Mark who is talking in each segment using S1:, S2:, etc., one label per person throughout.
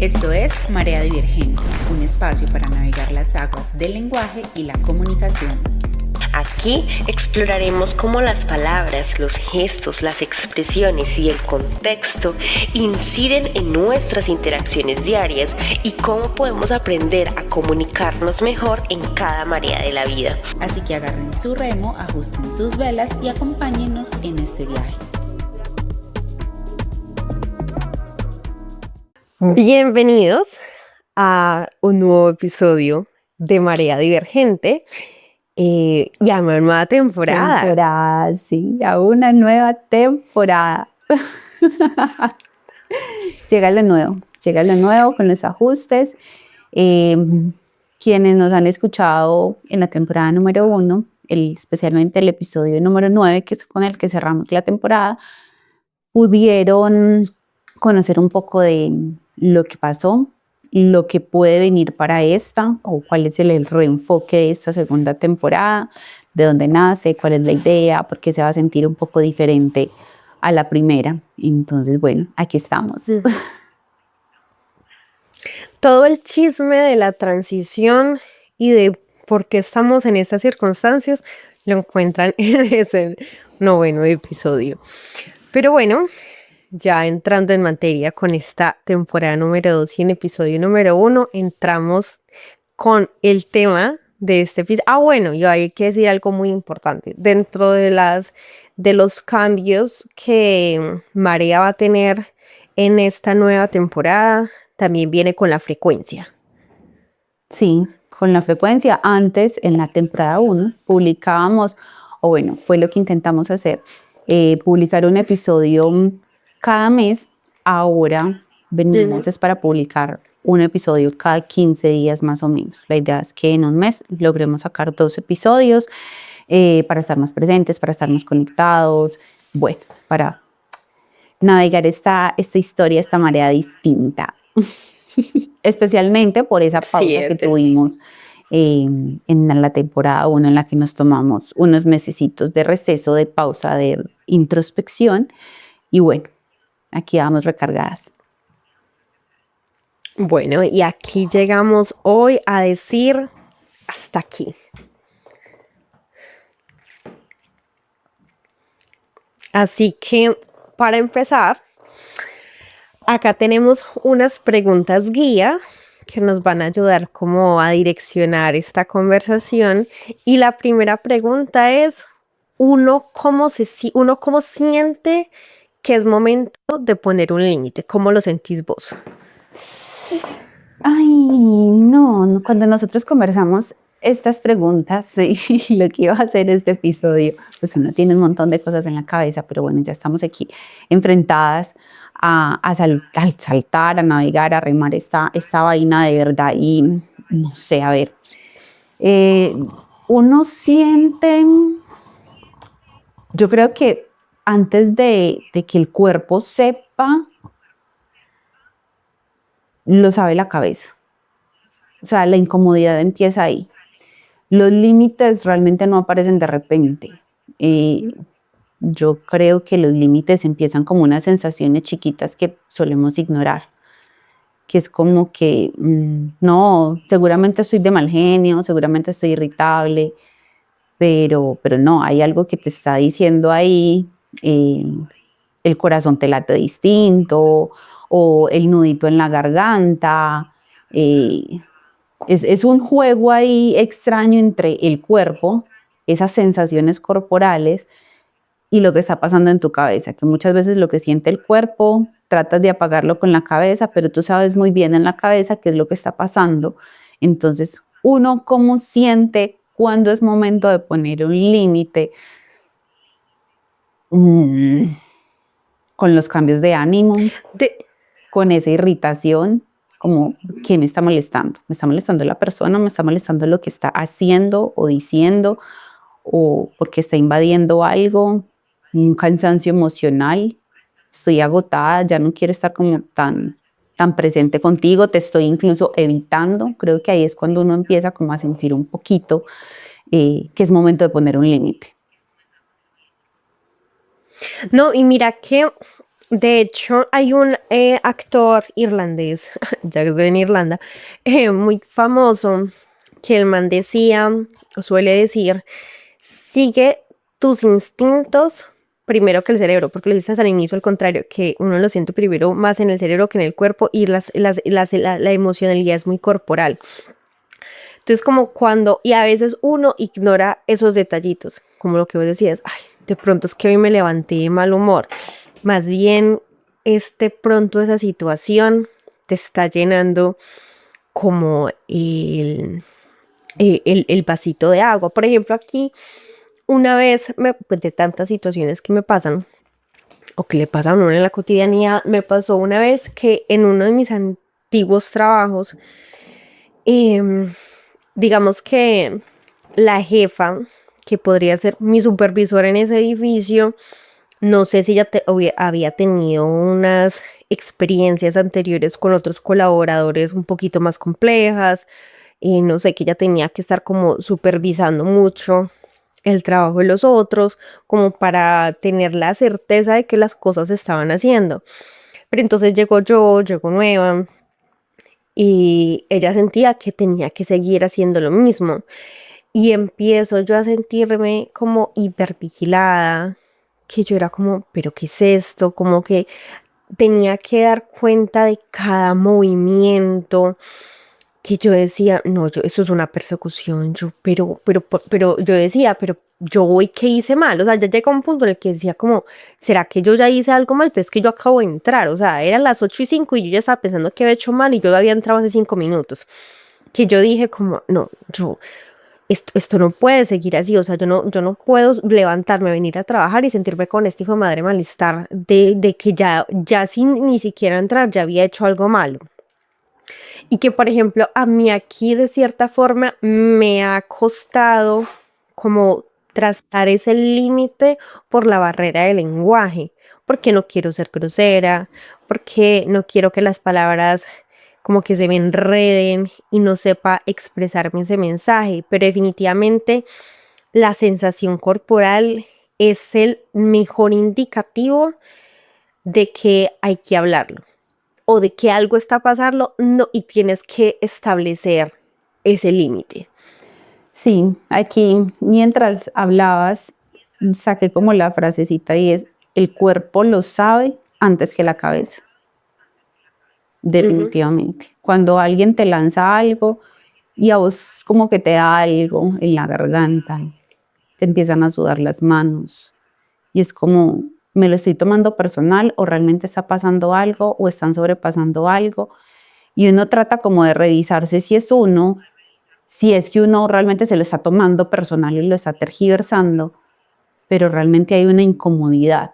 S1: Esto es Marea Divergente, un espacio para navegar las aguas del lenguaje y la comunicación.
S2: Aquí exploraremos cómo las palabras, los gestos, las expresiones y el contexto inciden en nuestras interacciones diarias y cómo podemos aprender a comunicarnos mejor en cada marea de la vida.
S1: Así que agarren su remo, ajusten sus velas y acompáñennos en este viaje.
S3: Bienvenidos a un nuevo episodio de Marea Divergente y a una nueva temporada.
S4: Sí, a una nueva temporada. Llega lo nuevo con los ajustes. Quienes nos han escuchado en la temporada número 1, especialmente el episodio número 9, que es con el que cerramos la temporada, pudieron conocer un poco de lo que pasó, lo que puede venir para esta, o cuál es el reenfoque de esta segunda temporada, de dónde nace, cuál es la idea, por qué se va a sentir un poco diferente a la primera. Entonces, bueno, aquí estamos.
S3: Todo el chisme de la transición y de por qué estamos en estas circunstancias lo encuentran en ese 9º episodio. Pero bueno, ya entrando en materia con esta temporada número 2 y en episodio número 1, entramos con el tema de este episodio. Bueno, y hay que decir algo muy importante. Dentro de los cambios que Marea va a tener en esta nueva temporada, también viene con la frecuencia.
S4: Sí, con la frecuencia. Antes, en la temporada 1, publicábamos, fue lo que intentamos hacer, publicar un episodio cada mes. Ahora venimos es para publicar un episodio cada 15 días más o menos. La idea es que en un mes logremos sacar 2 episodios para estar más presentes, para estar más conectados, para navegar esta historia, esta marea distinta. Especialmente por esa pausa que tuvimos en la temporada 1, en la que nos tomamos unos mesecitos de receso, de pausa, de introspección. Y bueno, aquí vamos recargadas.
S3: Bueno, y aquí llegamos hoy a decir hasta aquí. Así que, para empezar, acá tenemos unas preguntas guía que nos van a ayudar como a direccionar esta conversación. Y la primera pregunta es, ¿uno cómo siente que es momento de poner un límite? ¿Cómo lo sentís vos?
S4: Ay, no, cuando nosotros conversamos estas preguntas, lo que iba a hacer este episodio, pues uno tiene un montón de cosas en la cabeza, pero bueno, ya estamos aquí enfrentadas a saltar, a navegar, a remar esta vaina de verdad. Y no sé, a ver, uno siente, yo creo que antes de que el cuerpo sepa, lo sabe la cabeza. O sea, la incomodidad empieza ahí. Los límites realmente no aparecen de repente. Yo creo que los límites empiezan como unas sensaciones chiquitas que solemos ignorar. Que es como que, no, seguramente estoy de mal genio, seguramente estoy irritable, pero no, hay algo que te está diciendo ahí. El corazón te late distinto, o el nudito en la garganta. Es un juego ahí extraño entre el cuerpo, esas sensaciones corporales y lo que está pasando en tu cabeza, que muchas veces lo que siente el cuerpo tratas de apagarlo con la cabeza, pero tú sabes muy bien en la cabeza qué es lo que está pasando. Entonces, uno cómo siente cuando es momento de poner un límite, con los cambios de ánimo, con esa irritación, como ¿qué me está molestando? ¿Me está molestando la persona? ¿Me está molestando lo que está haciendo o diciendo? ¿O porque está invadiendo algo? Un cansancio emocional. Estoy agotada, ya no quiero estar como tan presente contigo, te estoy incluso evitando. Creo que ahí es cuando uno empieza como a sentir un poquito que es momento de poner un límite.
S3: No, y mira que De hecho, hay un actor irlandés, ya que estoy en Irlanda, muy famoso, que el man decía, o suele decir, sigue tus instintos primero que el cerebro, porque lo dices al inicio, al contrario, que uno lo siente primero más en el cerebro que en el cuerpo y la emocionalidad es muy corporal. Entonces, como cuando, y a veces uno ignora esos detallitos, como lo que vos decías, ay, de pronto es que hoy me levanté de mal humor. Más bien, pronto esa situación te está llenando como el vasito de agua. Por ejemplo, aquí una vez, pues, de tantas situaciones que me pasan, o que le pasan a uno en la cotidianidad, me pasó una vez que en uno de mis antiguos trabajos, em, digamos que la jefa, que podría ser mi supervisora en ese edificio, no sé si ya había tenido unas experiencias anteriores con otros colaboradores un poquito más complejas, y no sé, que ella tenía que estar como supervisando mucho el trabajo de los otros, como para tener la certeza de que las cosas se estaban haciendo. Pero entonces llegó nueva, y ella sentía que tenía que seguir haciendo lo mismo. Y empiezo yo a sentirme como hipervigilada, que yo era como, pero ¿qué es esto? Como que tenía que dar cuenta de cada movimiento, que yo decía, no, esto es una persecución, pero yo decía, pero yo hoy qué hice mal, o sea, ya llega un punto en el que decía como, ¿será que yo ya hice algo mal? Pues es que yo acabo de entrar, o sea, eran las 8:05 y yo ya estaba pensando que había hecho mal y yo había entrado hace 5 minutos, que yo dije como, no, esto no puede seguir así, o sea, yo no puedo levantarme, venir a trabajar y sentirme con este hijo de madre malestar de que ya sin ni siquiera entrar ya había hecho algo malo. Y que, por ejemplo, a mí aquí de cierta forma me ha costado como trazar ese límite por la barrera del lenguaje, porque no quiero ser grosera, porque no quiero que las palabras como que se me enreden y no sepa expresarme ese mensaje, pero definitivamente la sensación corporal es el mejor indicativo de que hay que hablarlo o de que algo está pasando, no, y tienes que establecer ese límite.
S4: Sí, aquí mientras hablabas, saqué como la frasecita y es, el cuerpo lo sabe antes que la cabeza. Definitivamente. Cuando alguien te lanza algo y a vos como que te da algo en la garganta, te empiezan a sudar las manos y es como, ¿me lo estoy tomando personal o realmente está pasando algo o están sobrepasando algo? Y uno trata como de revisarse si es uno, si es que uno realmente se lo está tomando personal y lo está tergiversando, pero realmente hay una incomodidad.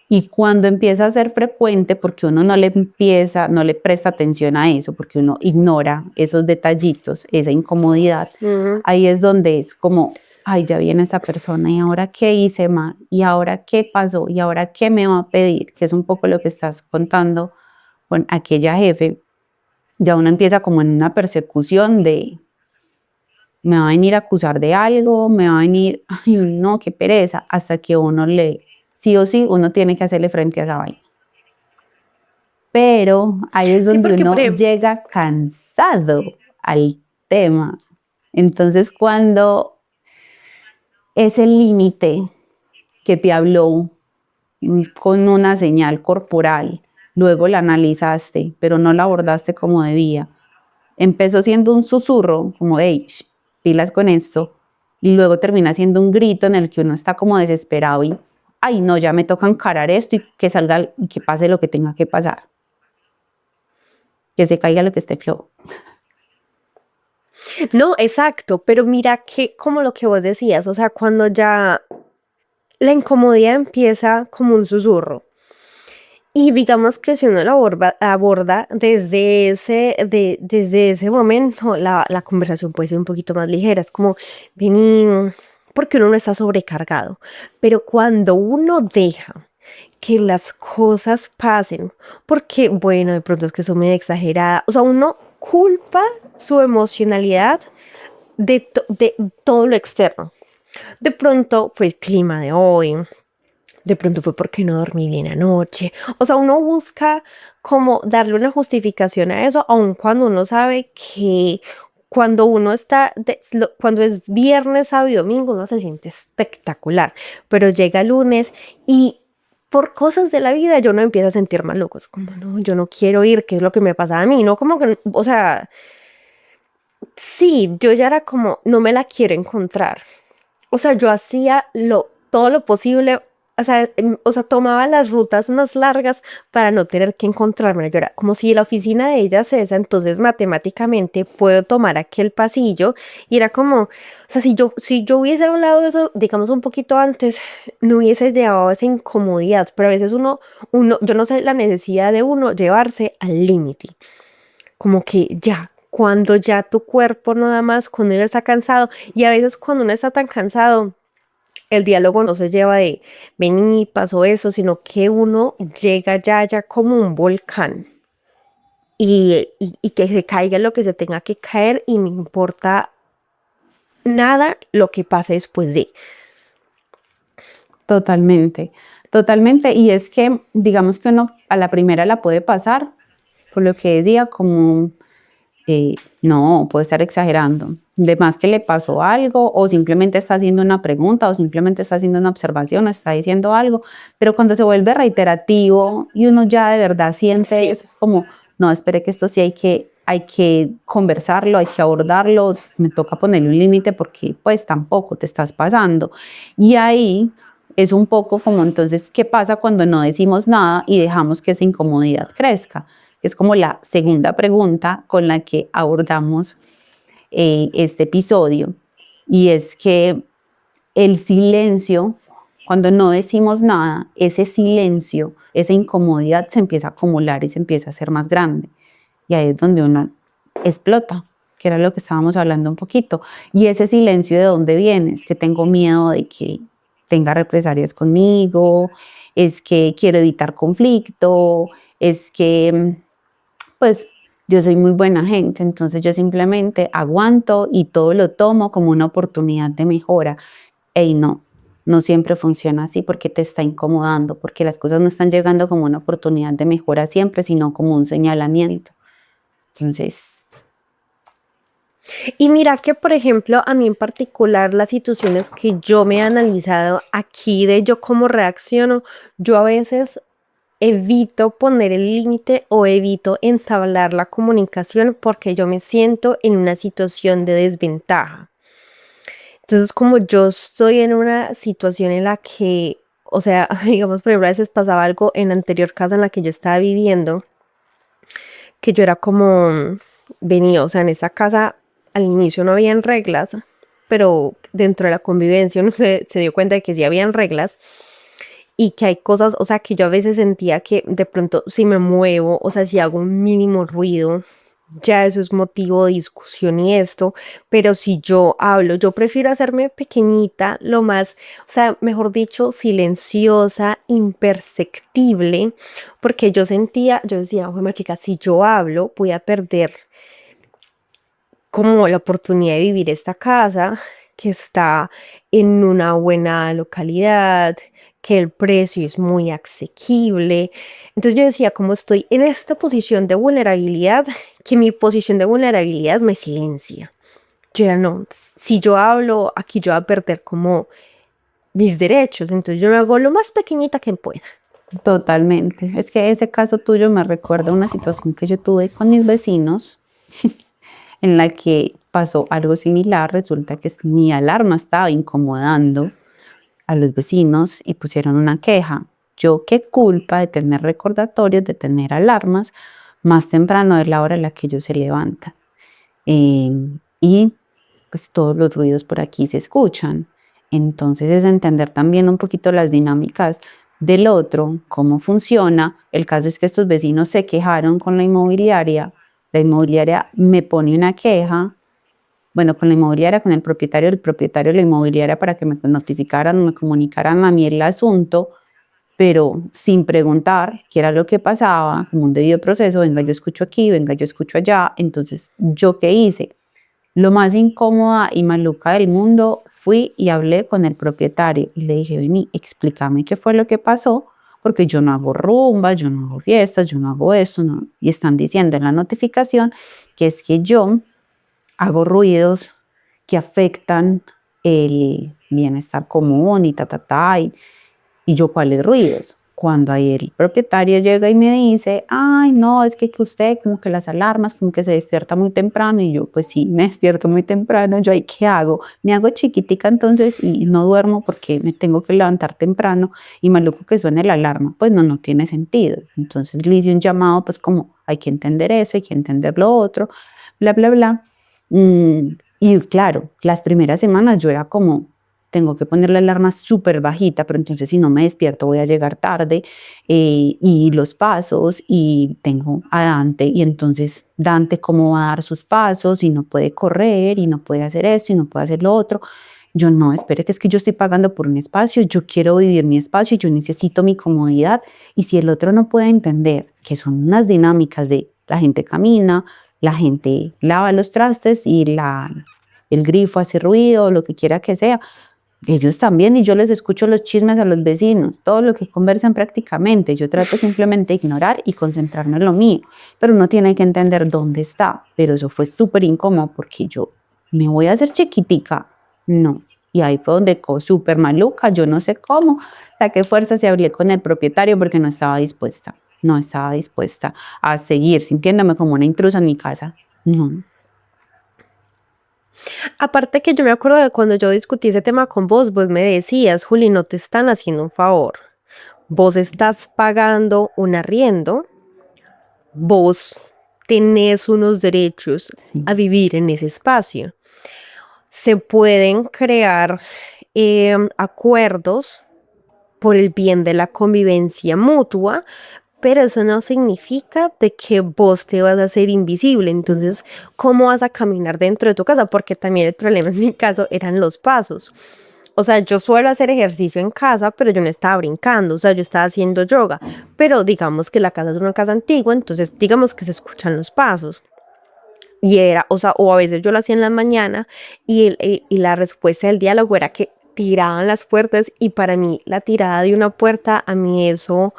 S4: Y cuando empieza a ser frecuente, porque uno no le presta atención a eso, porque uno ignora esos detallitos, esa incomodidad, ahí es donde es como, ay, ya viene esa persona, ¿y ahora qué hice mal? ¿Y ahora qué pasó? ¿Y ahora qué me va a pedir? Que es un poco lo que estás contando con aquella jefe. Ya uno empieza como en una persecución de, me va a venir a acusar de algo, me va a venir, ay, no, qué pereza, hasta que uno sí o sí, uno tiene que hacerle frente a esa vaina. Pero ahí es donde uno llega cansado al tema. Entonces, cuando ese límite que te habló con una señal corporal, luego la analizaste, pero no la abordaste como debía, empezó siendo un susurro, como, hey, pilas con esto, y luego termina siendo un grito en el que uno está como desesperado y, ay, no, ya me toca encarar esto y que salga y que pase lo que tenga que pasar. Que se caiga lo que esté flojo.
S3: No, exacto, pero mira que como lo que vos decías, o sea, cuando ya la incomodidad empieza como un susurro. Y digamos que si uno lo aborda desde ese momento, la conversación puede ser un poquito más ligera. Es como, vení, porque uno no está sobrecargado. Pero cuando uno deja que las cosas pasen, porque, bueno, de pronto es que son medio exageradas, o sea, uno culpa su emocionalidad de todo lo externo. De pronto fue el clima de hoy, de pronto fue porque no dormí bien anoche. O sea, uno busca como darle una justificación a eso, aun cuando uno sabe que cuando uno está, cuando es viernes, sábado y domingo, uno se siente espectacular, pero llega lunes y por cosas de la vida yo no empiezo a sentir maluco, es como, no, yo no quiero ir, ¿qué es lo que me pasa a mí? No, como que, o sea, sí, yo ya era como, no me la quiero encontrar. O sea, yo hacía todo lo posible, o sea, tomaba las rutas más largas para no tener que encontrarme. Yo era como si la oficina de ella es esa, entonces matemáticamente puedo tomar aquel pasillo y era como, o sea, si yo hubiese hablado de eso, digamos, un poquito antes, no hubiese llevado esa incomodidad, pero a veces yo no sé la necesidad de uno llevarse al límite, como que ya. Cuando ya tu cuerpo no da más, cuando uno está cansado, y a veces cuando uno está tan cansado, el diálogo no se lleva de vení, pasó eso, sino que uno llega ya como un volcán y que se caiga lo que se tenga que caer y no importa nada lo que pase después de.
S4: Totalmente, totalmente. Y es que, digamos que uno a la primera la puede pasar, por lo que decía, como, no, puede estar exagerando. De más que le pasó algo, o simplemente está haciendo una pregunta, o simplemente está haciendo una observación, o está diciendo algo. Pero cuando se vuelve reiterativo y uno ya de verdad siente
S3: Sí.
S4: eso, es como, no, espere que esto sí hay que conversarlo, hay que abordarlo, me toca ponerle un límite porque pues tampoco te estás pasando. Y ahí es un poco como entonces, ¿qué pasa cuando no decimos nada y dejamos que esa incomodidad crezca? Es como la segunda pregunta con la que abordamos este episodio. Y es que el silencio, cuando no decimos nada, ese silencio, esa incomodidad se empieza a acumular y se empieza a hacer más grande. Y ahí es donde uno explota, que era lo que estábamos hablando un poquito. Y ese silencio, ¿de dónde viene? Es que tengo miedo de que tenga represalias conmigo, es que quiero evitar conflicto, es que, pues, yo soy muy buena gente, entonces yo simplemente aguanto y todo lo tomo como una oportunidad de mejora. Y no siempre funciona así porque te está incomodando, porque las cosas no están llegando como una oportunidad de mejora siempre, sino como un señalamiento. Entonces,
S3: Y mira que, por ejemplo, a mí en particular, las situaciones que yo me he analizado aquí de yo cómo reacciono, yo a veces evito poner el límite o evito entablar la comunicación porque yo me siento en una situación de desventaja. Entonces, como yo estoy en una situación en la que, o sea, digamos, por ejemplo, a veces pasaba algo en la anterior casa en la que yo estaba viviendo, que yo era como, venía, o sea, en esa casa al inicio no habían reglas, pero dentro de la convivencia uno se dio cuenta de que sí habían reglas y que hay cosas, o sea, que yo a veces sentía que de pronto si me muevo, o sea, si hago un mínimo ruido, ya eso es motivo de discusión y esto, pero si yo hablo, yo prefiero hacerme pequeñita, lo más, o sea, mejor dicho, silenciosa, imperceptible, porque yo decía, oye, chica, si yo hablo, voy a perder como la oportunidad de vivir esta casa que está en una buena localidad, que el precio es muy asequible. Entonces yo decía, como estoy en esta posición de vulnerabilidad, que mi posición de vulnerabilidad me silencia. Yo ya no, si yo hablo, aquí yo voy a perder como mis derechos, entonces yo me hago lo más pequeñita que pueda.
S4: totalmente. Es que ese caso tuyo me recuerda a una situación que yo tuve con mis vecinos en la que pasó algo similar. Resulta que mi alarma estaba incomodando a los vecinos y pusieron una queja. Yo qué culpa de tener recordatorios, de tener alarmas más temprano de la hora en la que ellos se levantan. Y pues todos los ruidos por aquí se escuchan. Entonces es entender también un poquito las dinámicas del otro, cómo funciona. El caso es que estos vecinos se quejaron con la inmobiliaria me pone una queja, bueno, con la inmobiliaria, con el propietario de la inmobiliaria para que me notificaran, me comunicaran a mí el asunto, pero sin preguntar qué era lo que pasaba, como un debido proceso, venga, yo escucho aquí, venga, yo escucho allá. Entonces, ¿yo qué hice? Lo más incómoda y maluca del mundo fui y hablé con el propietario y le dije, vení, explícame qué fue lo que pasó, porque yo no hago rumba, yo no hago fiestas, yo no hago esto, no. Y están diciendo en la notificación que es que yo hago ruidos que afectan el bienestar común y y yo, ¿cuáles ruidos? Cuando ahí el propietario llega y me dice, ay, no, es que usted como que las alarmas, como que se despierta muy temprano, y yo, pues sí, me despierto muy temprano, yo ahí, ¿qué hago? Me hago chiquitica entonces y no duermo porque me tengo que levantar temprano y maluco que suene la alarma, pues no tiene sentido. Entonces le hice un llamado, pues como hay que entender eso, hay que entender lo otro, bla, bla, bla. Y claro, las primeras semanas yo era como, tengo que poner la alarma súper bajita, pero entonces si no me despierto voy a llegar tarde, y los pasos, y tengo a Dante, y entonces Dante cómo va a dar sus pasos, y no puede correr, y no puede hacer esto, y no puede hacer lo otro. Yo no, espere, que es que yo estoy pagando por un espacio, yo quiero vivir mi espacio, yo necesito mi comodidad, y si el otro no puede entender que son unas dinámicas de la gente camina, la gente lava los trastes y el grifo hace ruido, lo que quiera que sea, ellos también, y yo les escucho los chismes a los vecinos, todo lo que conversan prácticamente, yo trato simplemente de ignorar y concentrarme en lo mío, pero uno tiene que entender dónde está, pero eso fue súper incómodo porque yo me voy a hacer chiquitica, no, y ahí fue donde quedó súper maluca, yo no sé cómo, saqué fuerzas y hablé con el propietario porque no estaba dispuesta a seguir sintiéndome como una intrusa en mi casa, no.
S3: Aparte que yo me acuerdo de cuando yo discutí ese tema con vos me decías, Juli, no te están haciendo un favor. Vos estás pagando un arriendo, vos tenés unos derechos
S4: Sí.
S3: a vivir en ese espacio. Se pueden crear acuerdos por el bien de la convivencia mutua, pero eso no significa de que vos te vas a hacer invisible. Entonces, ¿cómo vas a caminar dentro de tu casa? Porque también el problema en mi caso eran los pasos. O sea, yo suelo hacer ejercicio en casa, pero yo no estaba brincando, o sea, yo estaba haciendo yoga. Pero digamos que la casa es una casa antigua, entonces digamos que se escuchan los pasos. Y era, o sea, o a veces yo lo hacía en la mañana y la respuesta del diálogo era que tiraban las puertas, y para mí la tirada de una puerta, a mí eso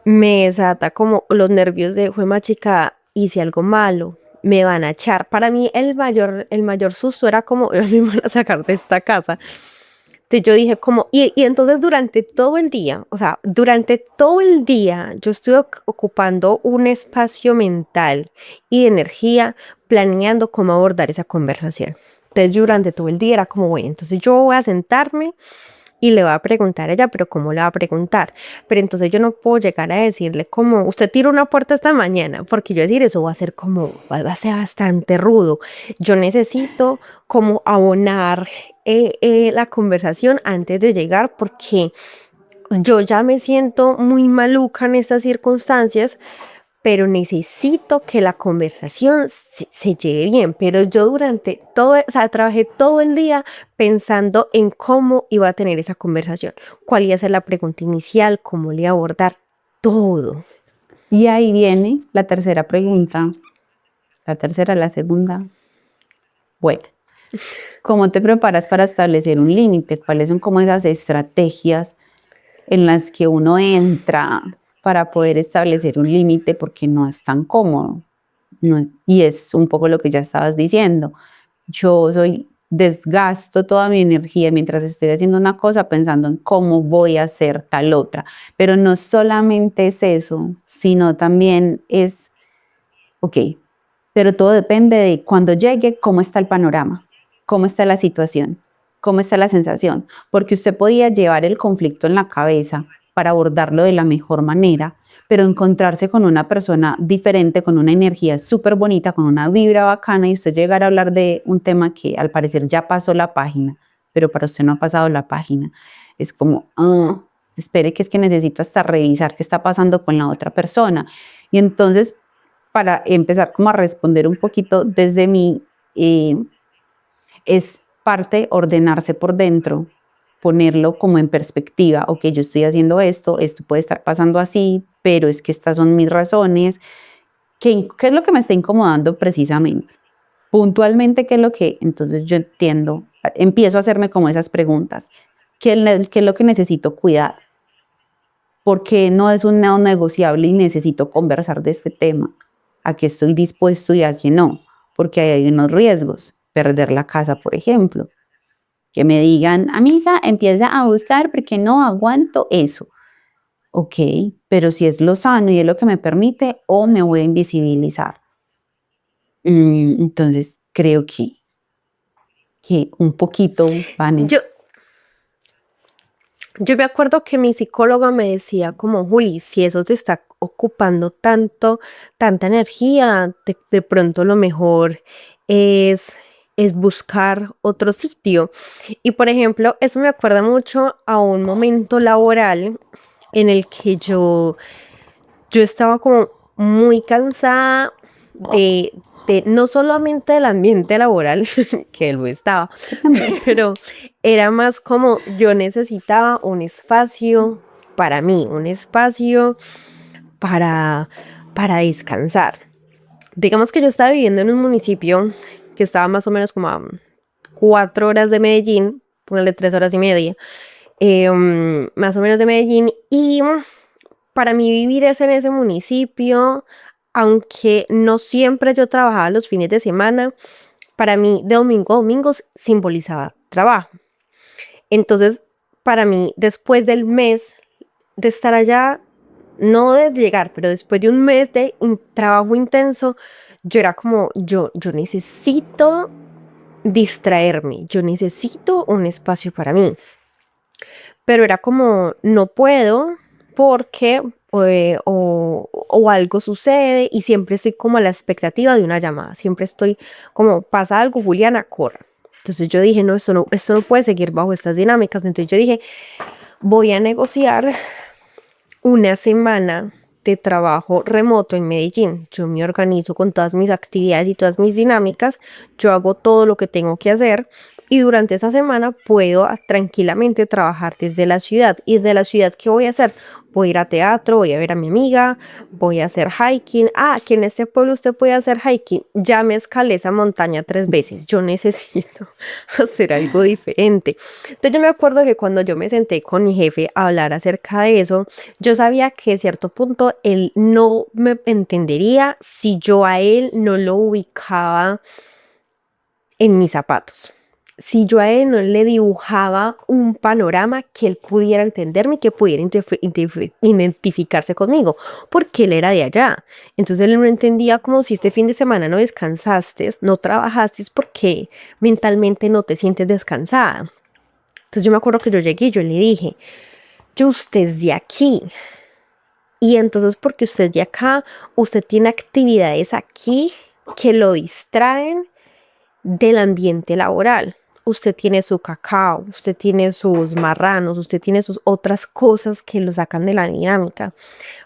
S3: me desata como los nervios de, jue machica, hice algo malo, me van a echar. Para mí el mayor susto era como, me van a sacar de esta casa. Entonces yo dije como, y entonces durante todo el día, o sea, durante todo el día yo estuve ocupando un espacio mental y de energía planeando cómo abordar esa conversación. Entonces durante todo el día era como, bueno, entonces yo voy a sentarme y le va a preguntar a ella, pero ¿cómo le va a preguntar? Pero entonces yo no puedo llegar a decirle como, usted tiró una puerta esta mañana, porque yo decir eso va a ser como, va a ser bastante rudo. Yo necesito como abonar la conversación antes de llegar, porque yo ya me siento muy maluca en estas circunstancias, pero necesito que la conversación se lleve bien. Pero yo durante todo, o sea, trabajé todo el día pensando en cómo iba a tener esa conversación, cuál iba a ser la pregunta inicial, cómo le iba a abordar, todo.
S4: Y ahí viene la tercera pregunta, la segunda. Bueno, ¿cómo te preparas para establecer un límite? ¿Cuáles son como esas estrategias en las que uno entra para poder establecer un límite, porque no es tan cómodo? Y es un poco lo que ya estabas diciendo. Yo desgasto toda mi energía mientras estoy haciendo una cosa pensando en cómo voy a hacer tal otra. Pero no solamente es eso, sino también es, ok, pero todo depende de cuando llegue, cómo está el panorama, cómo está la situación, cómo está la sensación. Porque usted podía llevar el conflicto en la cabeza para abordarlo de la mejor manera, pero encontrarse con una persona diferente, con una energía súper bonita, con una vibra bacana, y usted llegar a hablar de un tema que al parecer ya pasó la página, pero para usted no ha pasado la página. Es como, espere, que es que necesito hasta revisar qué está pasando con la otra persona. Y entonces, para empezar como a responder un poquito desde mí, es parte ordenarse por dentro, ponerlo como en perspectiva. Ok, yo estoy haciendo esto puede estar pasando así, pero es que estas son mis razones. ¿Qué es lo que me está incomodando precisamente? Puntualmente, ¿qué es lo que? Entonces yo entiendo empiezo a hacerme como esas preguntas. ¿Qué es lo que necesito cuidar? Porque no es un no negociable y necesito conversar de este tema. ¿A qué estoy dispuesto y a qué no? Porque hay unos riesgos. Perder la casa, por ejemplo. Que me digan, amiga, empieza a buscar porque no aguanto eso. Ok, pero si es lo sano y es lo que me permite, o me voy a invisibilizar. Entonces, creo que un poquito van en...
S3: Yo me acuerdo que mi psicóloga me decía como, Juli, si eso te está ocupando tanta energía, de pronto lo mejor es buscar otro sitio. Y por ejemplo, eso me acuerda mucho a un momento laboral en el que yo estaba como muy cansada de no solamente del ambiente laboral, que lo estaba, pero era más como yo necesitaba un espacio para mí, un espacio para descansar. Digamos que yo estaba viviendo en un municipio que estaba más o menos como a 4 horas de Medellín, ponle 3 horas y media, más o menos de Medellín, y para mí vivir en ese municipio, aunque no siempre yo trabajaba los fines de semana, para mí de domingo a domingo simbolizaba trabajo. Entonces, para mí, después del mes de estar allá, no de llegar, pero después de un mes de trabajo intenso, yo era como, yo necesito distraerme, yo necesito un espacio para mí. Pero era como, no puedo porque o algo sucede y siempre estoy como a la expectativa de una llamada. Siempre estoy como, pasa algo, Juliana, corra. Entonces yo dije, no, esto no puede seguir bajo estas dinámicas. Entonces yo dije, voy a negociar una semana de trabajo remoto en Medellín. Yo me organizo con todas mis actividades y todas mis dinámicas. Yo hago todo lo que tengo que hacer. Y durante esa semana puedo tranquilamente trabajar desde la ciudad. ¿Y de la ciudad qué voy a hacer? Voy a ir a teatro, voy a ver a mi amiga, voy a hacer hiking. Que en este pueblo usted puede hacer hiking. Ya me escalé esa montaña 3 veces. Yo necesito hacer algo diferente. Entonces yo me acuerdo que cuando yo me senté con mi jefe a hablar acerca de eso, yo sabía que a cierto punto él no me entendería si yo a él no lo ubicaba en mis zapatos. Si yo a él no le dibujaba un panorama que él pudiera entenderme y que pudiera identificarse conmigo, porque él era de allá. Entonces él no entendía como si este fin de semana no descansaste, no trabajaste, porque mentalmente no te sientes descansada. Entonces yo me acuerdo que yo llegué y yo le dije, usted es de aquí. Y entonces porque usted es de acá, usted tiene actividades aquí que lo distraen del ambiente laboral. Usted tiene su cacao, usted tiene sus marranos, usted tiene sus otras cosas que lo sacan de la dinámica.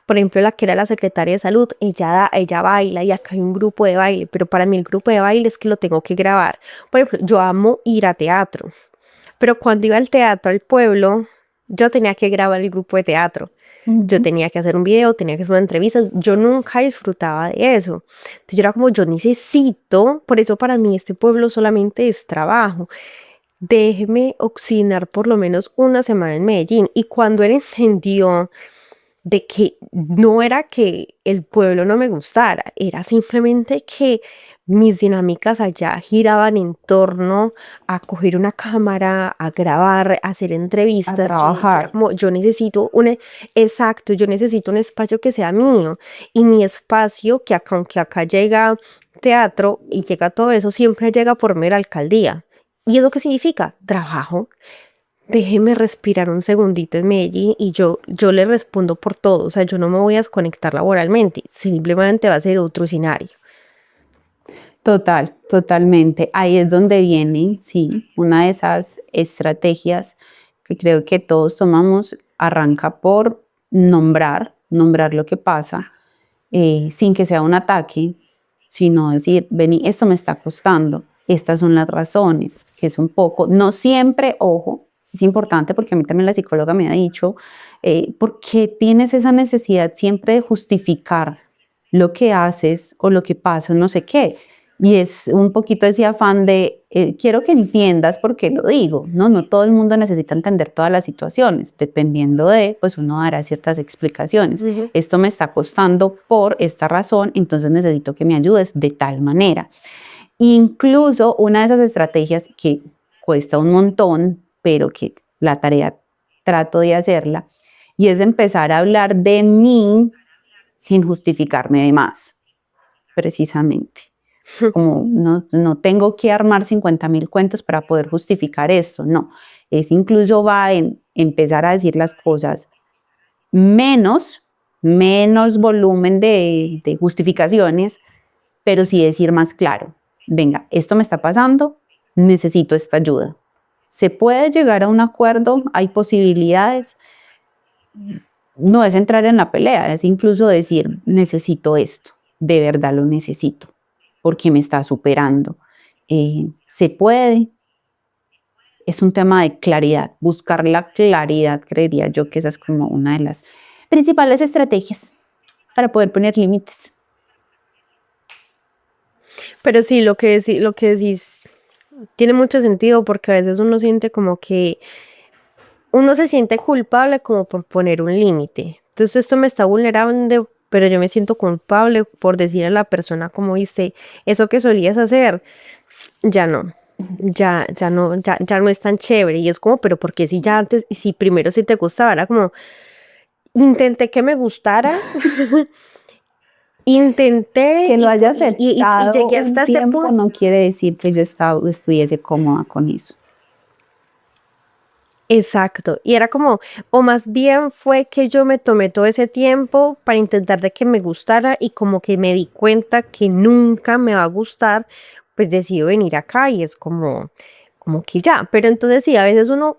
S3: Por ejemplo, la que era la secretaria de salud, ella baila y acá hay un grupo de baile, pero para mí el grupo de baile es que lo tengo que grabar. Por ejemplo, yo amo ir a teatro, pero cuando iba al teatro al pueblo, yo tenía que grabar el grupo de teatro. Yo tenía que hacer un video, tenía que hacer una entrevista. Yo nunca disfrutaba de eso. Entonces yo era como, yo necesito, por eso para mí este pueblo solamente es trabajo. Déjeme oxinar por lo menos una semana en Medellín. Y cuando él entendió de que no era que el pueblo no me gustara, era simplemente que mis dinámicas allá giraban en torno a coger una cámara, a grabar, a hacer entrevistas,
S4: a trabajar.
S3: Yo necesito yo necesito un espacio que sea mío, y mi espacio, que aunque acá llega teatro y llega todo eso, siempre llega por mera alcaldía. ¿Y eso qué significa? Trabajo. Déjeme respirar un segundito en Medellín y yo le respondo por todo. O sea, yo no me voy a desconectar laboralmente, simplemente va a ser otro escenario.
S4: Totalmente. Ahí es donde viene, sí, una de esas estrategias que creo que todos tomamos, arranca por nombrar lo que pasa, sin que sea un ataque, sino decir, vení, esto me está costando, estas son las razones, que es un poco, no siempre, ojo, es importante porque a mí también la psicóloga me ha dicho, ¿por qué tienes esa necesidad siempre de justificar lo que haces o lo que pasa, no sé qué? Y es un poquito ese afán de, quiero que entiendas por qué lo digo, ¿no? No todo el mundo necesita entender todas las situaciones, dependiendo de, pues uno dará ciertas explicaciones.
S3: Ujú.
S4: Esto me está costando por esta razón, entonces necesito que me ayudes de tal manera. Incluso una de esas estrategias que cuesta un montón, pero que la tarea trato de hacerla, y es empezar a hablar de mí sin justificarme de más, precisamente. Como no tengo que armar 50.000 cuentos para poder justificar esto, no. Es incluso va en empezar a decir las cosas menos volumen de justificaciones, pero sí decir más claro. Venga, esto me está pasando, necesito esta ayuda. ¿Se puede llegar a un acuerdo? ¿Hay posibilidades? No es entrar en la pelea, es incluso decir, necesito esto, de verdad lo necesito, porque me está superando. ¿Se puede? Es un tema de claridad, buscar la claridad, creería yo que esa es como una de las principales estrategias para poder poner límites.
S3: Pero sí, lo que decís tiene mucho sentido porque a veces uno siente como que uno se siente culpable como por poner un límite. Entonces esto me está vulnerando, pero yo me siento culpable por decir a la persona como viste, eso que solías hacer, ya no. Ya no es tan chévere. Y es como, pero ¿por qué si ya antes, si primero sí te gustaba? Era como, intenté que me gustara. Intenté
S4: Que lo haya
S3: y
S4: aceptado
S3: llegué hasta
S4: un
S3: este
S4: tiempo
S3: punto.
S4: no quiere decir que yo estuviese cómoda con eso.
S3: Exacto. Y era como, o más bien fue que yo me tomé todo ese tiempo para intentar de que me gustara y como que me di cuenta que nunca me va a gustar, pues decido venir acá y es como que ya. Pero entonces sí, a veces uno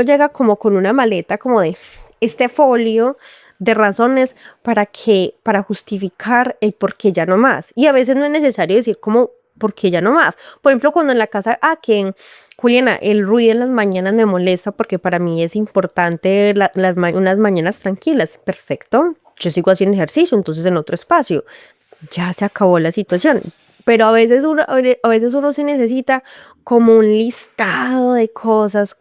S3: llega como con una maleta como de este folio de razones para justificar el por qué ya no más. Y a veces no es necesario decir como por qué ya no más. Por ejemplo, cuando en la casa, que Juliana, el ruido en las mañanas me molesta porque para mí es importante unas mañanas tranquilas. Perfecto. Yo sigo haciendo ejercicio, entonces en otro espacio. Ya se acabó la situación. Pero a veces uno se necesita como un listado de cosas,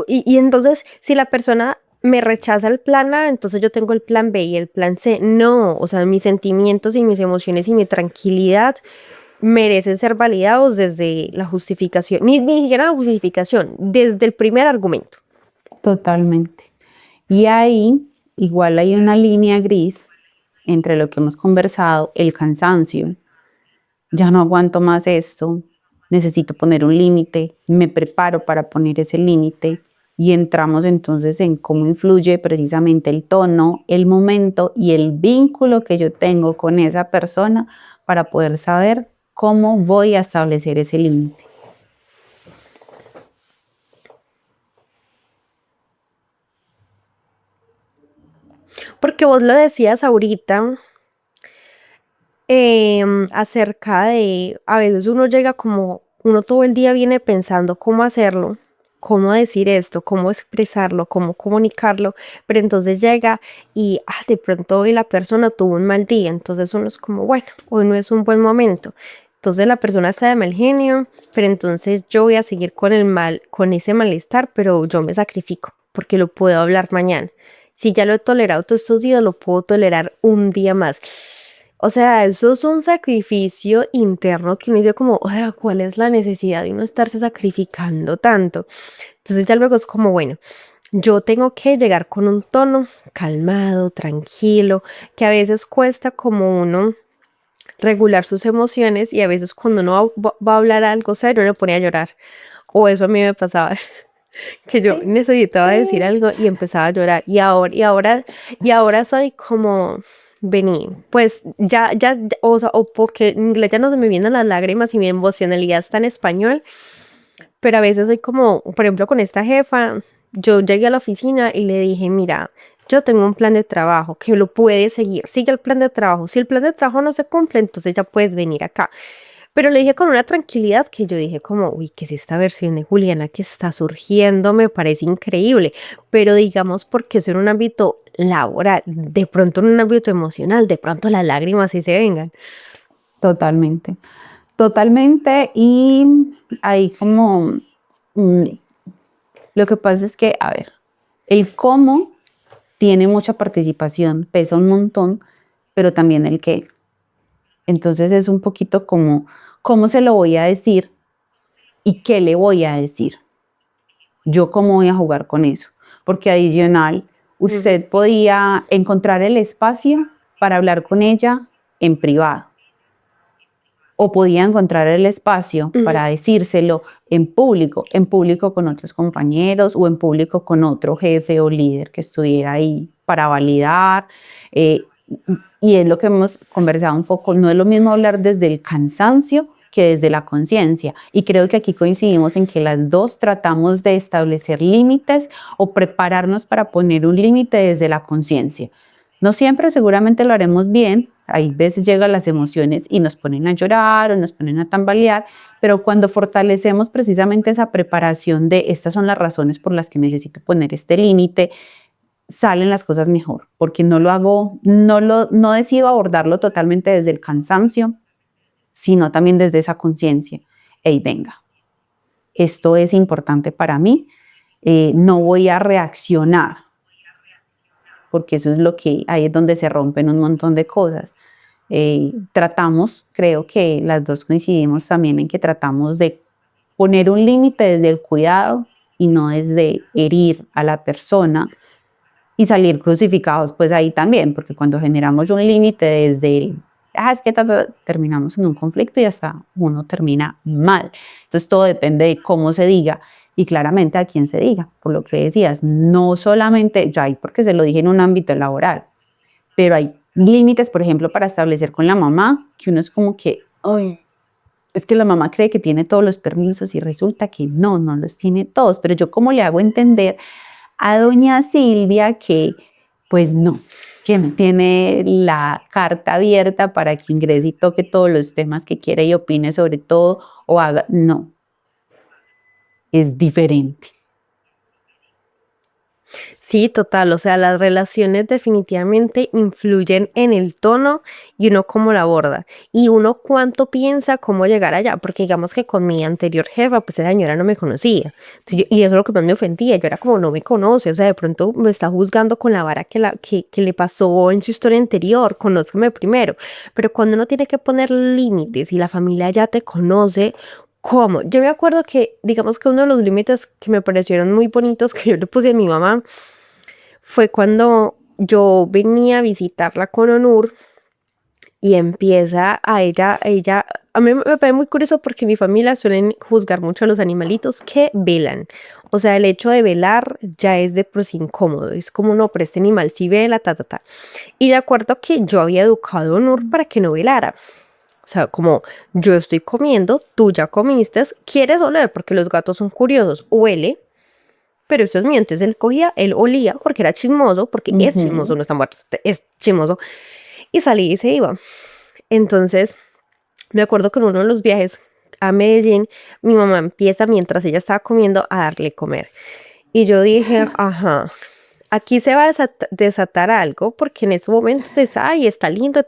S3: y entonces si la persona me rechaza el plan A, entonces yo tengo el plan B y el plan C. No, o sea, mis sentimientos y mis emociones y mi tranquilidad merecen ser validados desde la justificación, ni siquiera la justificación, desde el primer argumento.
S4: Totalmente. Y ahí igual hay una línea gris entre lo que hemos conversado, el cansancio. Ya no aguanto más esto, necesito poner un límite, me preparo para poner ese límite y entramos entonces en cómo influye precisamente el tono, el momento y el vínculo que yo tengo con esa persona para poder saber cómo voy a establecer ese límite.
S3: Porque vos lo decías ahorita, acerca de, a veces uno llega como, uno todo el día viene pensando cómo hacerlo, cómo decir esto, cómo expresarlo, cómo comunicarlo, pero entonces llega y de pronto hoy la persona tuvo un mal día, entonces uno es como, bueno, hoy no es un buen momento. Entonces la persona está de mal genio, pero entonces yo voy a seguir con ese malestar, pero yo me sacrifico porque lo puedo hablar mañana. Si ya lo he tolerado todos estos días, lo puedo tolerar un día más. O sea, eso es un sacrificio interno que uno dice como, o sea, ¿cuál es la necesidad de uno estarse sacrificando tanto? Entonces ya luego es como, bueno, yo tengo que llegar con un tono calmado, tranquilo, que a veces cuesta como uno regular sus emociones y a veces cuando uno va a hablar algo serio, uno pone a llorar. O eso a mí me pasaba. Que yo necesitaba decir algo y empezaba a llorar y ahora soy como vení, pues o sea, o porque en inglés ya no se me vienen las lágrimas y mi emocionalidad está en español, pero a veces soy como, por ejemplo, con esta jefa, yo llegué a la oficina y le dije, mira, yo tengo un plan de trabajo que lo puedes seguir, sigue el plan de trabajo, si el plan de trabajo no se cumple, entonces ya puedes venir acá. Pero le dije con una tranquilidad que yo dije como, uy, ¿qué es esta versión de Juliana que está surgiendo? Me parece increíble. Pero digamos porque es en un ámbito laboral, de pronto en un ámbito emocional, de pronto las lágrimas sí se vengan.
S4: Totalmente, totalmente. Y ahí como lo que pasa es que, a ver, el cómo tiene mucha participación, pesa un montón, pero también el qué. Entonces es un poquito como cómo se lo voy a decir y qué le voy a decir. Yo cómo voy a jugar con eso. Porque adicional, usted podía encontrar el espacio para hablar con ella en privado. O podía encontrar el espacio para decírselo en público con otros compañeros o en público con otro jefe o líder que estuviera ahí para validar. Y es lo que hemos conversado un poco, no es lo mismo hablar desde el cansancio que desde la conciencia. Y creo que aquí coincidimos en que las dos tratamos de establecer límites o prepararnos para poner un límite desde la conciencia. No siempre seguramente lo haremos bien, hay veces llegan las emociones y nos ponen a llorar o nos ponen a tambalear, pero cuando fortalecemos precisamente esa preparación de estas son las razones por las que necesito poner este límite, salen las cosas mejor, porque no lo hago, no decido abordarlo totalmente desde el cansancio, sino también desde esa conciencia. Ey, venga, esto es importante para mí, no voy a reaccionar, porque eso es lo que, ahí es donde se rompen un montón de cosas. Tratamos, creo que las dos coincidimos también en que tratamos de poner un límite desde el cuidado y no desde herir a la persona y salir crucificados pues ahí también, porque cuando generamos un límite desde el, es que terminamos en un conflicto y hasta uno termina mal. Entonces todo depende de cómo se diga y claramente a quién se diga, por lo que decías, no solamente, yo ahí porque se lo dije en un ámbito laboral, pero hay límites, por ejemplo, para establecer con la mamá, que uno es como que, ay, es que la mamá cree que tiene todos los permisos y resulta que no los tiene todos, pero yo cómo le hago entender a doña Silvia que, pues no, que me tiene la carta abierta para que ingrese y toque todos los temas que quiera y opine sobre todo o haga, no, es diferente.
S3: Sí, total, o sea, las relaciones definitivamente influyen en el tono y uno cómo la aborda y uno cuánto piensa cómo llegar allá, porque digamos que con mi anterior jefa, pues esa señora no me conocía. Y eso es lo que más me ofendía, yo era como no me conoce, o sea, de pronto me está juzgando con la vara que le pasó en su historia anterior, conózcame primero, pero cuando uno tiene que poner límites y la familia ya te conoce, ¿cómo? Yo me acuerdo que, digamos que uno de los límites que me parecieron muy bonitos que yo le puse a mi mamá fue cuando yo venía a visitarla con Onur y empieza a ella, a mí me parece muy curioso porque en mi familia suelen juzgar mucho a los animalitos que velan. O sea, el hecho de velar ya es de por sí incómodo, es como no, pero este animal sí vela, Y de acuerdo que yo había educado a Onur para que no velara. O sea, como yo estoy comiendo, tú ya comiste, quieres oler porque los gatos son curiosos, huele, pero eso es mío. Entonces él cogía, él olía porque era chismoso, porque es chismoso, no está muerto, es chismoso, y salía y se iba. Entonces, me acuerdo que en uno de los viajes a Medellín, mi mamá empieza mientras ella estaba comiendo a darle comer. Y yo dije, ajá, aquí se va a desatar algo porque en este momento ay, está lindo,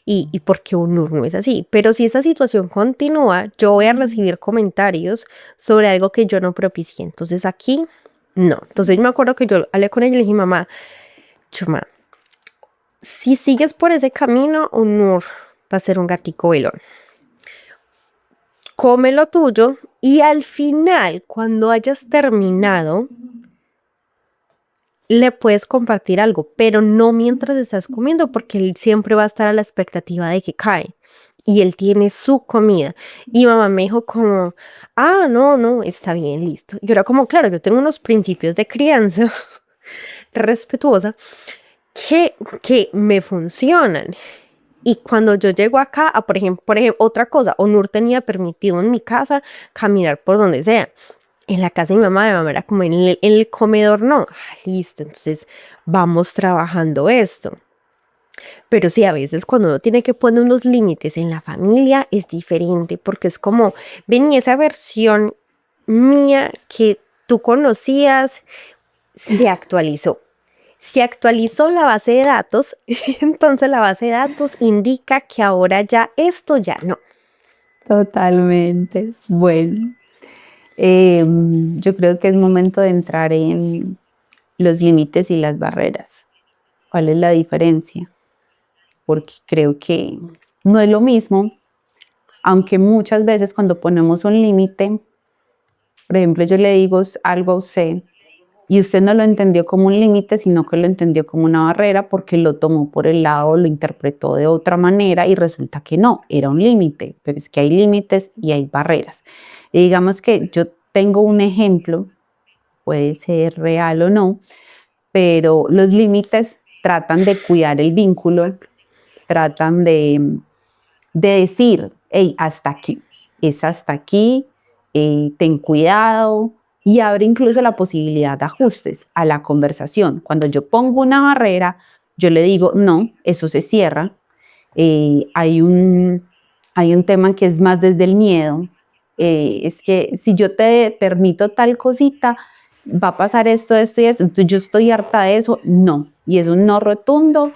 S3: y porque uno no es así. Pero si esta situación continúa, yo voy a recibir comentarios sobre algo que yo no propicié. Entonces aquí, no. Entonces yo me acuerdo que yo hablé con ella y le dije, mamá, Chuma, si sigues por ese camino, Onur va a ser un gatico velón. Come lo tuyo y al final, cuando hayas terminado, le puedes compartir algo, pero no mientras estás comiendo, porque él siempre va a estar a la expectativa de que cae. Y él tiene su comida. Y mamá me dijo como, no, está bien, listo. Yo era como, claro, yo tengo unos principios de crianza respetuosa que me funcionan. Y cuando yo llego acá, por ejemplo, otra cosa, Onur tenía permitido en mi casa caminar por donde sea. En la casa de mi mamá era como en el comedor, no. Listo, entonces vamos trabajando esto. Pero sí, a veces cuando uno tiene que poner unos límites en la familia es diferente, porque es como, ven, y esa versión mía que tú conocías se actualizó. Si actualizó la base de datos, entonces la base de datos indica que ahora ya esto ya no.
S4: Totalmente. Bueno, yo creo que es momento de entrar en los límites y las barreras. ¿Cuál es la diferencia? Porque creo que no es lo mismo, aunque muchas veces cuando ponemos un límite, por ejemplo, yo le digo algo a usted y usted no lo entendió como un límite, sino que lo entendió como una barrera porque lo tomó por el lado, lo interpretó de otra manera y resulta que no, era un límite, pero es que hay límites y hay barreras. Y digamos que yo tengo un ejemplo, puede ser real o no, pero los límites tratan de cuidar el vínculo, tratan de decir, hey, hasta aquí, es hasta aquí, ten cuidado, y abre incluso la posibilidad de ajustes a la conversación. Cuando yo pongo una barrera, yo le digo, no, eso se cierra. Hay un tema que es más desde el miedo. Es que si yo te permito tal cosita, va a pasar esto, esto y esto. Entonces yo estoy harta de eso. No. Y es un no rotundo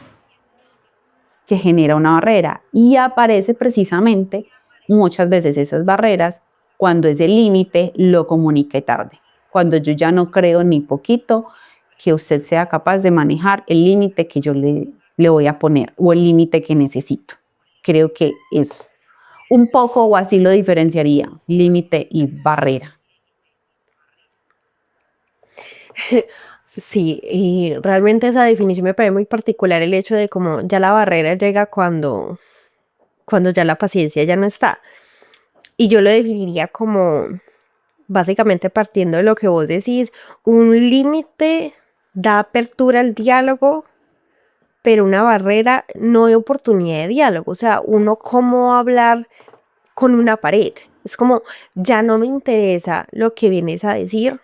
S4: que genera una barrera. Y aparece precisamente muchas veces esas barreras cuando ese límite lo comunique tarde. Cuando yo ya no creo ni poquito que usted sea capaz de manejar el límite que yo le voy a poner o el límite que necesito. Creo que es un poco, o así lo diferenciaría, límite y barrera.
S3: Sí, y realmente esa definición me parece muy particular, el hecho de cómo ya la barrera llega cuando ya la paciencia ya no está. Y yo lo definiría como, básicamente partiendo de lo que vos decís, un límite da apertura al diálogo, pero una barrera no hay oportunidad de diálogo. O sea, uno cómo hablar con una pared. Es como, ya no me interesa lo que vienes a decir,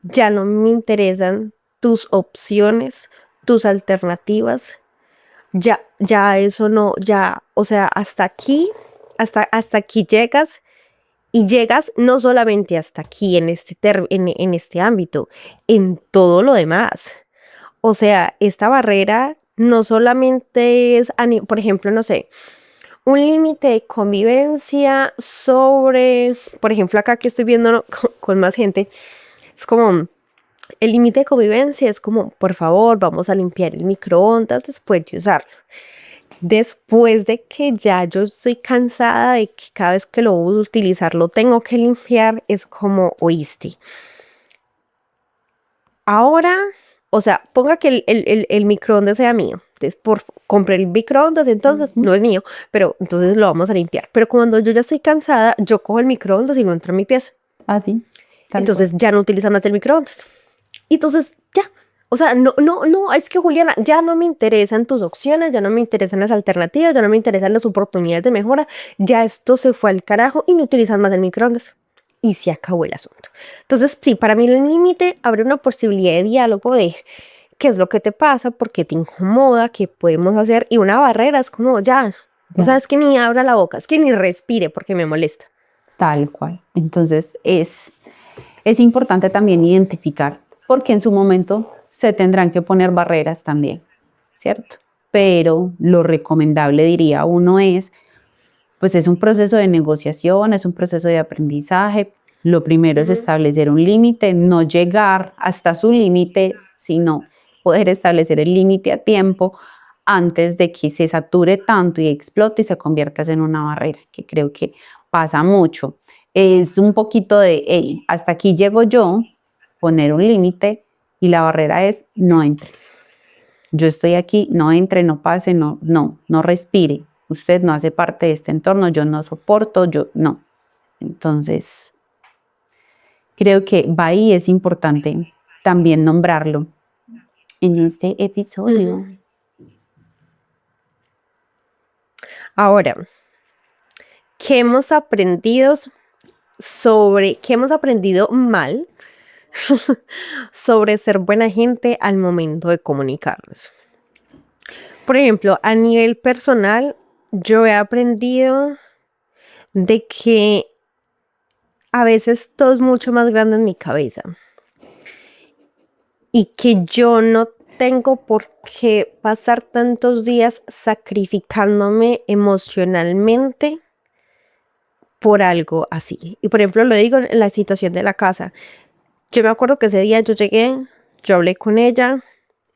S3: ya no me interesan tus opciones, tus alternativas, ya eso no, ya, o sea, hasta aquí llegas. Y llegas no solamente hasta aquí en este ámbito, en todo lo demás. O sea, esta barrera no solamente es, por ejemplo, no sé, un límite de convivencia sobre, por ejemplo, acá que estoy viendo, ¿no? con más gente, es como, el límite de convivencia es como, por favor, vamos a limpiar el microondas después de usarlo. Después de que ya yo estoy cansada de que cada vez que lo voy a utilizar lo tengo que limpiar, es como, oíste. Ahora, o sea, ponga que el microondas sea mío. Entonces, compré el microondas, entonces no es mío, pero entonces lo vamos a limpiar. Pero cuando yo ya estoy cansada, yo cojo el microondas y lo entro en mi pieza.
S4: Así.
S3: Entonces ya no utiliza más el microondas. Y entonces ya. O sea, no, es que Juliana, ya no me interesan tus opciones, ya no me interesan las alternativas, ya no me interesan las oportunidades de mejora, ya esto se fue al carajo y no utilizan más el microondas. Y se acabó el asunto. Entonces, sí, para mí el límite abre una posibilidad de diálogo de qué es lo que te pasa, por qué te incomoda, qué podemos hacer. Y una barrera es como ya. O sea, es que ni abra la boca, es que ni respire porque me molesta.
S4: Tal cual. Entonces, es importante también identificar, porque en su momento se tendrán que poner barreras también, ¿cierto? Pero lo recomendable, diría uno, pues es un proceso de negociación, es un proceso de aprendizaje. Lo primero es establecer un límite, no llegar hasta su límite, sino poder establecer el límite a tiempo antes de que se sature tanto y explote y se convierta en una barrera, que creo que pasa mucho. Es un poquito de, hey, hasta aquí llego yo, poner un límite, y la barrera es no entre. Yo estoy aquí, no entre, no pase, no respire. Usted no hace parte de este entorno, yo no soporto, yo no. Entonces, creo que va ahí, es importante también nombrarlo en este episodio.
S3: Ahora, ¿qué hemos aprendido mal sobre ser buena gente al momento de comunicarnos? Por ejemplo, a nivel personal, yo he aprendido de que a veces todo es mucho más grande en mi cabeza y que yo no tengo por qué pasar tantos días sacrificándome emocionalmente por algo así. Y por ejemplo, lo digo en la situación de la casa. Yo me acuerdo que ese día yo llegué, yo hablé con ella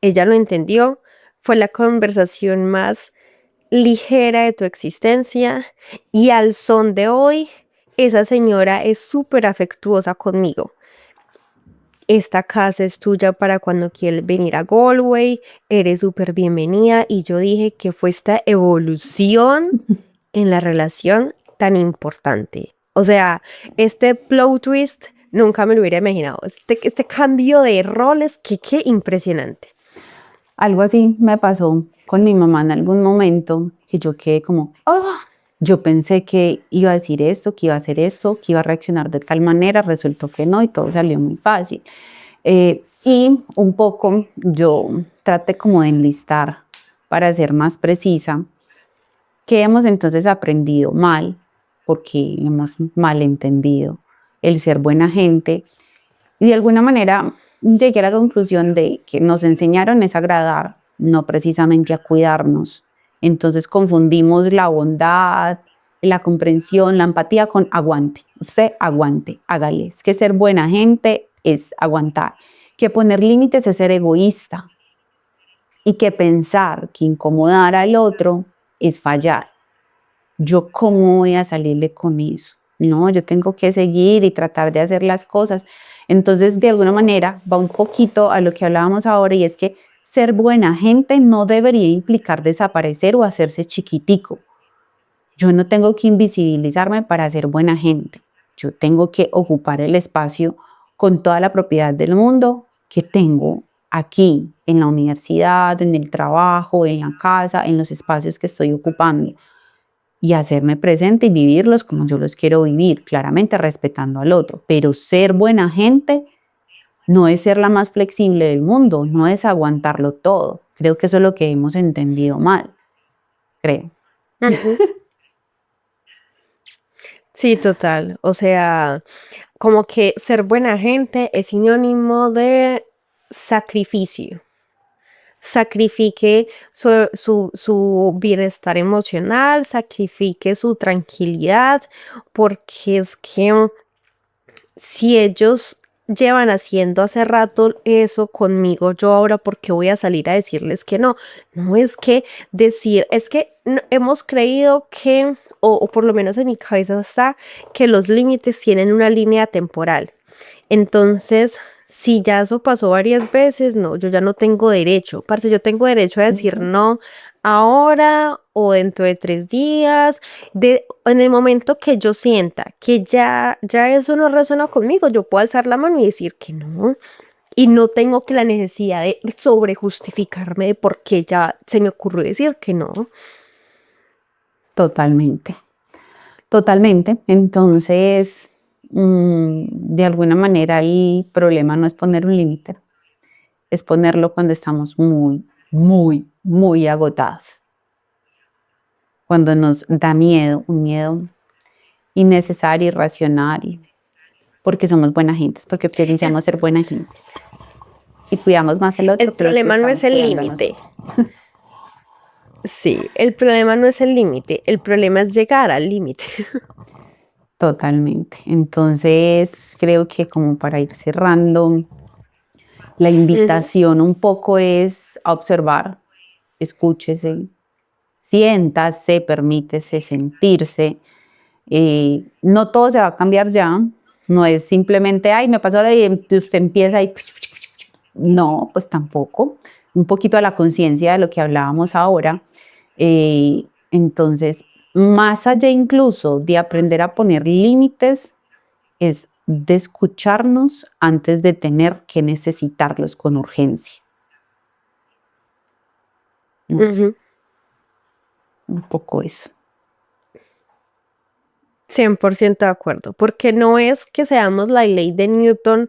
S3: lo entendió, fue la conversación más ligera de tu existencia y al son de hoy, esa señora es súper afectuosa conmigo. Esta casa es tuya para cuando quieres venir a Galway, eres súper bienvenida y yo dije que fue esta evolución en la relación tan importante. O sea, este plot twist nunca me lo hubiera imaginado. Este cambio de roles, qué impresionante.
S4: Algo así me pasó con mi mamá en algún momento, que yo quedé como, "Ah". Yo pensé que iba a decir esto, que iba a hacer esto, que iba a reaccionar de tal manera, resultó que no y todo salió muy fácil. Y un poco yo traté como de enlistar, para ser más precisa, qué hemos entonces aprendido mal, porque hemos malentendido el ser buena gente. Y de alguna manera llegué a la conclusión de que nos enseñaron es agradar, no precisamente a cuidarnos. Entonces confundimos la bondad, la comprensión, la empatía con aguante. Usted aguante, hágale. Es que ser buena gente es aguantar. Que poner límites es ser egoísta. Y que pensar que incomodar al otro es fallar. ¿Yo cómo voy a salirle con eso? No, yo tengo que seguir y tratar de hacer las cosas. Entonces, de alguna manera, va un poquito a lo que hablábamos ahora y es que ser buena gente no debería implicar desaparecer o hacerse chiquitico. Yo no tengo que invisibilizarme para ser buena gente. Yo tengo que ocupar el espacio con toda la propiedad del mundo que tengo aquí, en la universidad, en el trabajo, en la casa, en los espacios que estoy ocupando. Y hacerme presente y vivirlos como yo los quiero vivir, claramente respetando al otro. Pero ser buena gente no es ser la más flexible del mundo, no es aguantarlo todo. Creo que eso es lo que hemos entendido mal, creo.
S3: Sí, total. O sea, como que ser buena gente es sinónimo de sacrificio. Sacrifique su bienestar emocional, sacrifique su tranquilidad, porque es que si ellos llevan haciendo hace rato eso conmigo, yo ahora, ¿por qué voy a salir a decirles que no? No es que decir, es que hemos creído que, o por lo menos en mi cabeza está, que los límites tienen una línea temporal. Entonces, si ya eso pasó varias veces, no, yo ya no tengo derecho. Parce, yo tengo derecho a decir no ahora o dentro de 3 días. En el momento que yo sienta que ya eso no resuena conmigo, yo puedo alzar la mano y decir que no. Y no tengo que la necesidad de sobrejustificarme de por qué ya se me ocurrió decir que no.
S4: Totalmente, totalmente. Entonces, de alguna manera el problema no es poner un límite, es ponerlo cuando estamos muy, muy, muy agotados. Cuando nos da miedo, un miedo innecesario, irracional, porque somos buena gente, porque pensamos ser buena gente. Y cuidamos más el otro.
S3: El problema no es el límite. Sí, el problema no es el límite, el problema es llegar al límite.
S4: Totalmente. Entonces, creo que como para ir cerrando, la invitación un poco es a observar, escúchese, siéntase, permítese sentirse. No todo se va a cambiar ya, no es simplemente, ay, me pasó y usted empieza y... No, pues tampoco. Un poquito a la conciencia de lo que hablábamos ahora. Entonces, más allá incluso de aprender a poner límites, es de escucharnos antes de tener que necesitarlos con urgencia. No sé, un poco eso.
S3: 100% de acuerdo, porque no es que seamos la ley de Newton,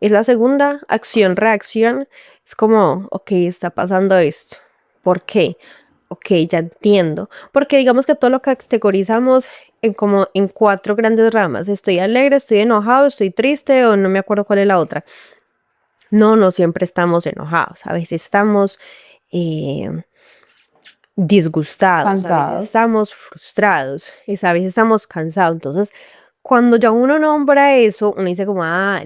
S3: es la segunda, acción-reacción, es como, ok, está pasando esto, ¿por qué? Ok, ya entiendo, porque digamos que todo lo categorizamos como en 4 grandes ramas, estoy alegre, estoy enojado, estoy triste o no me acuerdo cuál es la otra. no siempre estamos enojados, a veces estamos disgustados, a
S4: Cansados.
S3: veces estamos frustrados, a veces estamos cansados. Entonces, cuando ya uno nombra eso, uno dice como,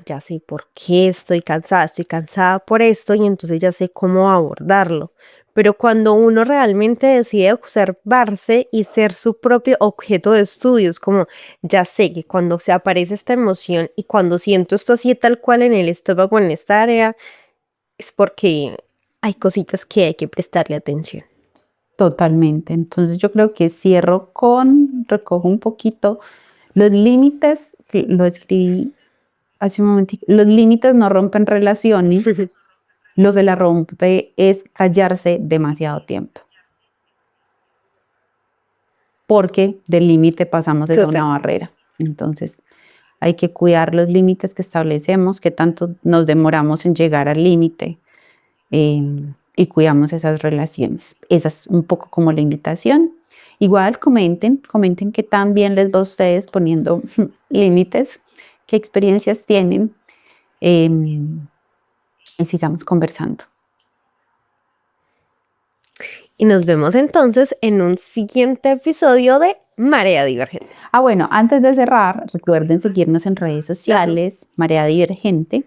S3: ya sé por qué estoy cansada por esto y entonces ya sé cómo abordarlo. Pero cuando uno realmente decide observarse y ser su propio objeto de estudio, es como, ya sé que cuando se aparece esta emoción y cuando siento esto así tal cual en el estómago, en esta área, es porque hay cositas que hay que prestarle atención.
S4: Totalmente. Entonces yo creo que recojo un poquito los límites, lo escribí hace un momentito, los límites no rompen relaciones, lo que la rompe es callarse demasiado tiempo. Porque del límite pasamos a una barrera. Entonces hay que cuidar los límites que establecemos, que tanto nos demoramos en llegar al límite. Y cuidamos esas relaciones. Esa es un poco como la invitación. Igual comenten qué tan bien les va a ustedes poniendo límites, qué experiencias tienen, y sigamos conversando.
S3: Y nos vemos entonces en un siguiente episodio de Marea Divergente.
S4: Bueno, antes de cerrar, recuerden seguirnos en redes sociales, Marea Divergente,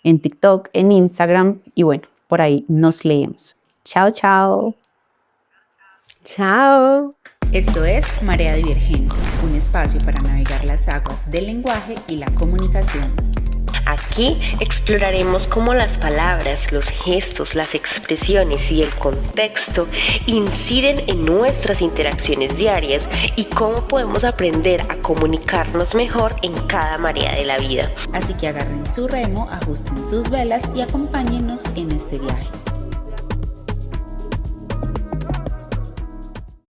S4: en TikTok, en Instagram, y bueno, por ahí nos leemos. Chao, chao.
S3: Chao.
S1: Esto es Marea Divergente, un espacio para navegar las aguas del lenguaje y la comunicación.
S2: Aquí exploraremos cómo las palabras, los gestos, las expresiones y el contexto inciden en nuestras interacciones diarias y cómo podemos aprender a comunicarnos mejor en cada marea de la vida.
S1: Así que agarren su remo, ajusten sus velas y acompáñennos en este viaje.